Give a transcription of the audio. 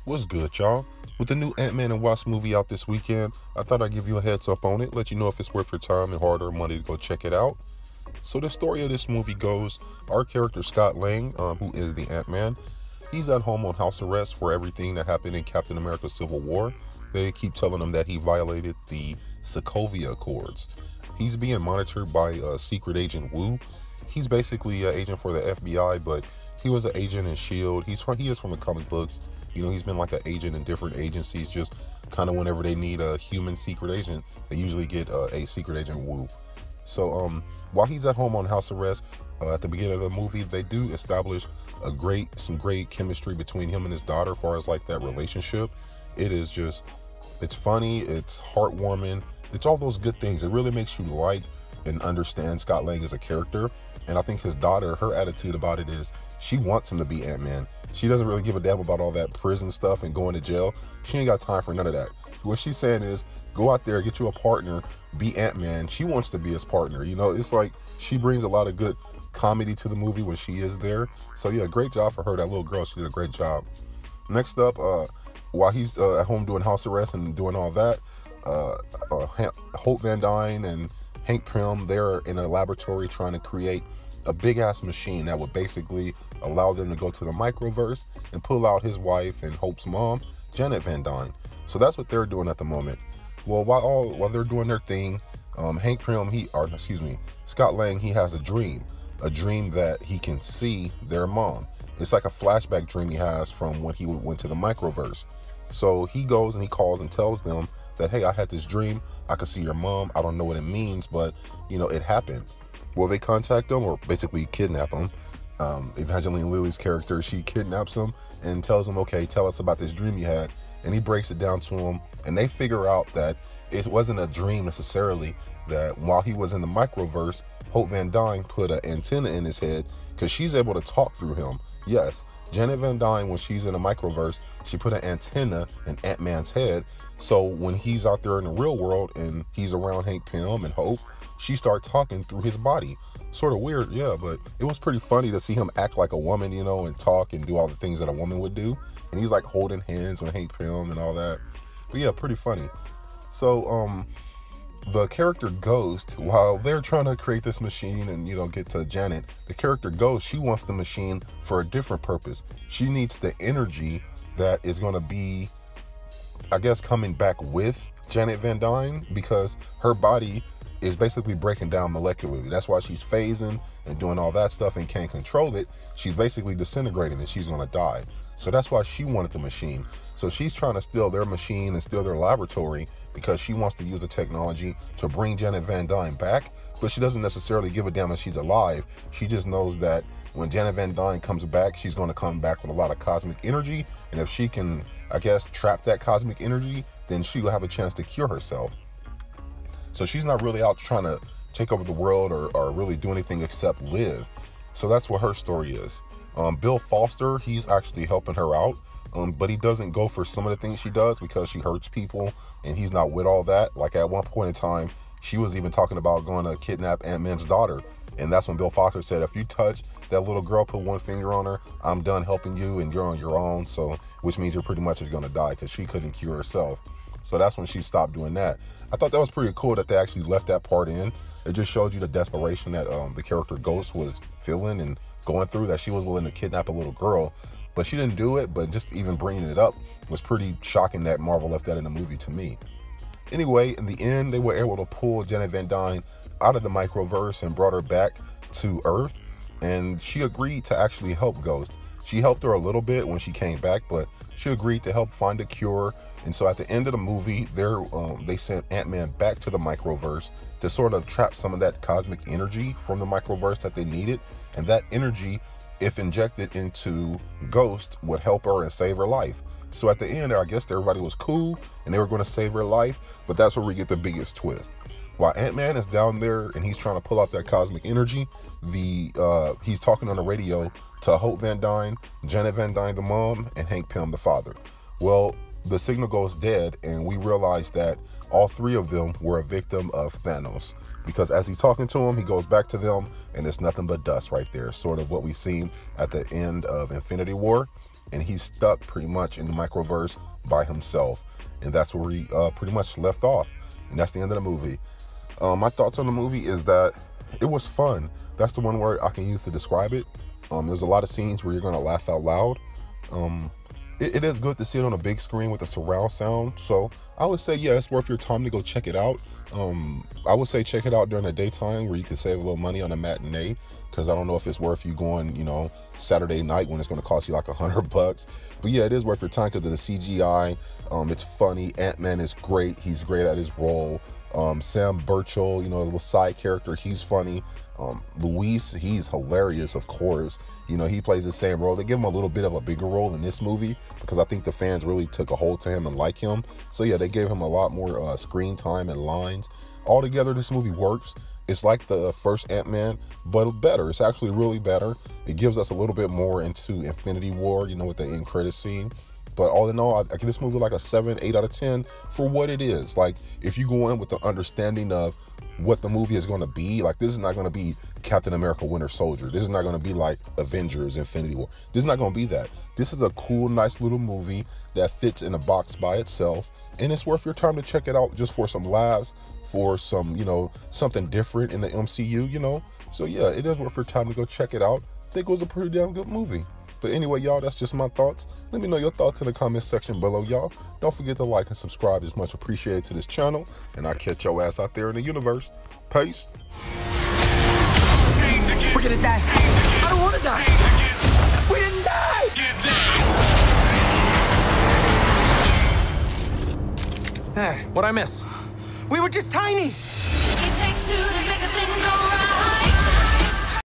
What's good, y'all? With the new Antman and Wasp movie out this weekend, I thought I'd give you a heads up on it, let you know if it's worth your time and hard-earned money to go check it out. So the story of this movie goes, our character Scott Lang, who is the Ant-Man, he's at home on house arrest for everything that happened in Captain America Civil War. They keep telling him that he violated the Sokovia Accords. He's being monitored by Secret Agent Wu. He's basically an agent for the FBI, but he was an agent in S.H.I.E.L.D. He is from the comic books. You know, he's been like an agent in different agencies, just kind of whenever they need a human secret agent, they usually get a Secret Agent Wu. So while he's at home on house arrest, at the beginning of the movie, they do establish some great chemistry between him and his daughter as far as like that relationship. It's funny, it's heartwarming, it's all those good things. It really makes you like and understand Scott Lang as a character. And I think his daughter, her attitude about it is she wants him to be Ant-Man. She doesn't really give a damn about all that prison stuff and going to jail. She ain't got time for none of that. What she's saying is, go out there, get you a partner, be Ant-Man. She wants to be his partner. You know, it's like she brings a lot of good comedy to the movie when she is there. So yeah, great job for her. That little girl, she did a great job. Next up, while he's at home doing house arrest and doing all that, Hope Van Dyne and Hank Pym, they're in a laboratory trying to create a big ass machine that would basically allow them to go to the microverse and pull out his wife and Hope's mom, Janet Van Dyne. So that's what they're doing at the moment. Well, while they're doing their thing, Hank Pym, Scott Lang, he has a dream that he can see their mom. It's like a flashback dream he has from when he went to the microverse. So he goes and he calls and tells them that, hey, I had this dream. I could see your mom. I don't know what it means, but, you know, it happened. Well, they contact him, or basically kidnap him. Evangeline Lilly's character, she kidnaps him and tells him, okay, tell us about this dream you had. And he breaks it down to him, and they figure out that it wasn't a dream necessarily, that while he was in the microverse, Hope Van Dyne put an antenna in his head because she's able to talk through him. Yes, Janet Van Dyne, when she's in a microverse, she put an antenna in Ant-Man's head. So when he's out there in the real world and he's around Hank Pym and Hope, she starts talking through his body. Sort of weird, yeah, but it was pretty funny to see him act like a woman, you know, and talk and do all the things that a woman would do. And he's like holding hands with Hank Pym and all that. But yeah, pretty funny. So the character Ghost, while they're trying to create this machine and, you know, get to Janet, the character Ghost, she wants the machine for a different purpose. She needs the energy that is going to be, I guess, coming back with Janet Van Dyne, because her body is basically breaking down molecularly. That's why she's phasing and doing all that stuff and can't control it. She's basically disintegrating and she's gonna die. So that's why she wanted the machine. So she's trying to steal their machine and steal their laboratory because she wants to use the technology to bring Janet Van Dyne back, but she doesn't necessarily give a damn if she's alive. She just knows that when Janet Van Dyne comes back, she's gonna come back with a lot of cosmic energy, and if she can, I guess, trap that cosmic energy, then she will have a chance to cure herself. So she's not really out trying to take over the world or really do anything except live. So that's what her story is. Bill Foster, he's actually helping her out, but he doesn't go for some of the things she does because she hurts people and he's not with all that. Like at one point in time, she was even talking about going to kidnap Ant-Man's daughter. And that's when Bill Foster said, if you touch that little girl, put one finger on her, I'm done helping you and you're on your own. So, which means you're pretty much just gonna die because she couldn't cure herself. So that's when she stopped doing that. I thought that was pretty cool that they actually left that part in. It just showed you the desperation that the character Ghost was feeling and going through, that she was willing to kidnap a little girl. But she didn't do it, but just even bringing it up was pretty shocking that Marvel left that in the movie to me. Anyway, in the end, they were able to pull Janet Van Dyne out of the microverse and brought her back to Earth. And she agreed to actually help Ghost. She helped her a little bit when she came back, but she agreed to help find a cure. And so at the end of the movie, they sent Ant-Man back to the microverse to sort of trap some of that cosmic energy from the microverse that they needed. And that energy, if injected into Ghost, would help her and save her life. So at the end, I guess everybody was cool and they were going to save her life. But that's where we get the biggest twist. While Ant-Man is down there and he's trying to pull out that cosmic energy, he's talking on the radio to Hope Van Dyne, Janet Van Dyne, the mom, and Hank Pym, the father. Well, the signal goes dead, and we realize that all three of them were a victim of Thanos, because as he's talking to them, he goes back to them, and it's nothing but dust right there, sort of what we've seen at the end of Infinity War. and he's stuck pretty much in the microverse by himself. And that's where we pretty much left off. And that's the end of the movie. My thoughts on the movie is that it was fun. That's the one word I can use to describe it. There's a lot of scenes where you're gonna laugh out loud. It is good to see it on a big screen with a surround sound. So I would say, yeah, it's worth your time to go check it out. I would say check it out during the daytime where you can save a little money on a matinee, because I don't know if it's worth you going, you know, Saturday night when it's going to cost you like $100. But yeah, it is worth your time because of the CGI. It's funny. Antman is great. He's great at his role. Sam Burchell, you know, a little side character, he's funny. Luis, he's hilarious, of course. You know, he plays the same role. They give him a little bit of a bigger role in this movie because I think the fans really took a hold to him and like him. So yeah, they gave him a lot more screen time and lines. Altogether, this movie works. It's like the first Ant-Man, but better. It's actually really better. It gives us a little bit more into Infinity War, you know, with the end credits scene. But all in all, I give this movie like a 7, 8 out of 10 for what it is. Like, if you go in with the understanding of what the movie is going to be, like, this is not going to be Captain America Winter Soldier. This is not going to be like Avengers Infinity War. This is not going to be that. This is a cool, nice little movie that fits in a box by itself. And it's worth your time to check it out just for some laughs, for some, you know, something different in the MCU, you know. So yeah, it is worth your time to go check it out. I think it was a pretty damn good movie. But anyway, y'all, that's just my thoughts. Let me know your thoughts in the comment section below, y'all. Don't forget to like and subscribe. It's much appreciated to this channel. And I'll catch your ass out there in the universe. Peace. We're gonna die. I don't wanna die. We didn't die! Hey, what'd I miss? We were just tiny! It takes two to